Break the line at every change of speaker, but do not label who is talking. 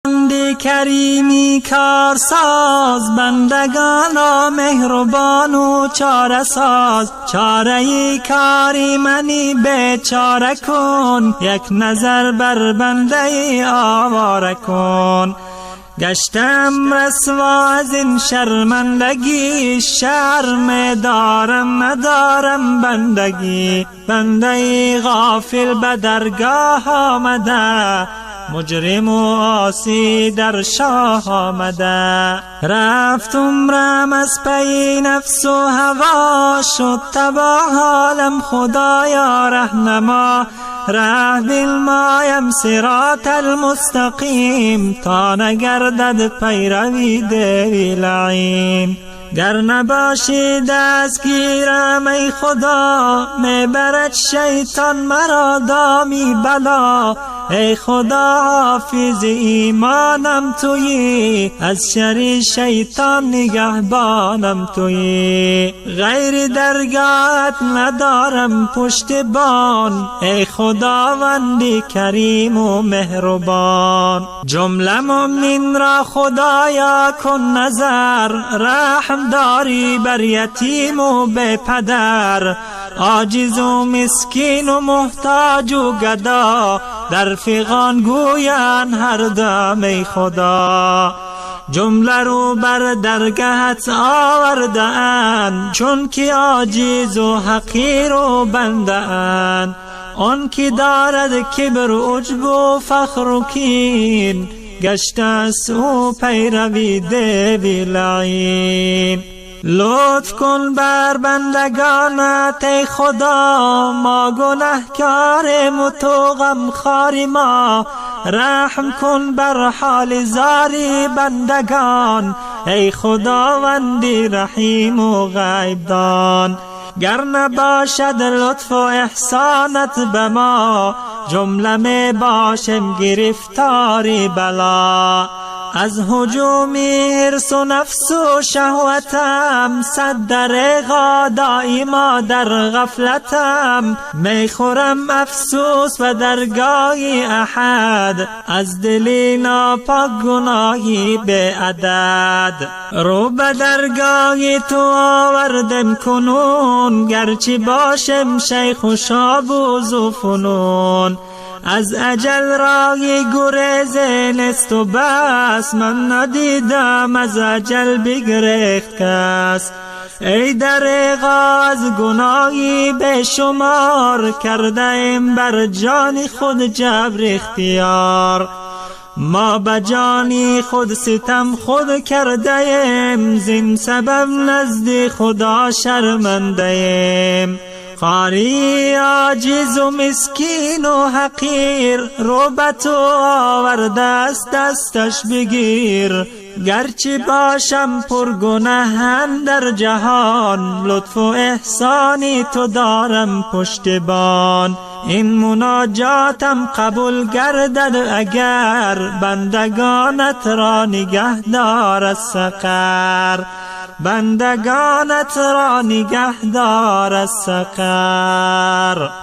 بندی کریمی کارساز، بندگان را مهربان و چاره ساز. چاره کاری منی بیچاره کن، یک نظر بر بنده آواره کن. گشتم رسوا از این شرمندگی، شرم دارم ندارم بندگی. بنده غافل به درگاه آمده، مجرم و عاصی در شاه آمده. رفت عمرم از پی نفس و هوا، شد تباه حالم خدایا رهنما. ره بالمایم صراط المستقیم، تا نگردد پیروی دیوی لعین. گر نباشی دستگیرم ای خدا، میبرد شیطان مرا دامی بلا. ای خدا حافظ ایمانم تویی، از شر شیطان نگهبانم تویی. غیر درگاهت ندارم پشتبان، ای خداوندی کریم و مهربان. جمله مؤمن را خدایا کن نظر، رحم داری بر یتیم و بی پدر. عاجز و مسکین و محتاج و گدا، در فغان گویند هر دم ای خدا. جمله رو بر درگهت آورده اند، چون که عاجز و حقیر و بنده اند. آن که دارد کبر و عجب و فخر و کین، گشته است او پیروی دیوی لعین. لطف کن بر بندگانت ای خدا، ما گنهکاریم و تو غمخوار ما. رحم کن بر حال زاری بندگان، ای خداوندی رحیم و غیب دان. گر نباشد لطف و احسانت به ما، جمله می باشم گرفتاری بلا. از هجوم حرص و نفس و شهوتم، صد دریغا دائما در غفلتم. می خورم افسوس و درگاهی احد، از دلی ناپاک گناهی بی عدد. رو به درگاهی تو آوردم کنون، گرچه باشم شیخ و شابوز و فنون. از اجل رای گریز نیست و بس، من ندیدم از اجل بگریخت کس. ای دریغا از گناهی به شمار، کرده ایم بر جان خود جبر اختیار. ما به جانی خود ستم خود کرده ایم، زین سبب نزد خدا شرمنده ایم. خاری عاجز و مسکین و حقیر، رو به تو آورده است دستش بگیر. گرچه باشم پرگناه در جهان، لطف و احسانی تو دارم پشتبان. این مناجاتم قبول گردد اگر، بندگانت را نگه دار از سقر. بندگانت را نگه دار از سقر.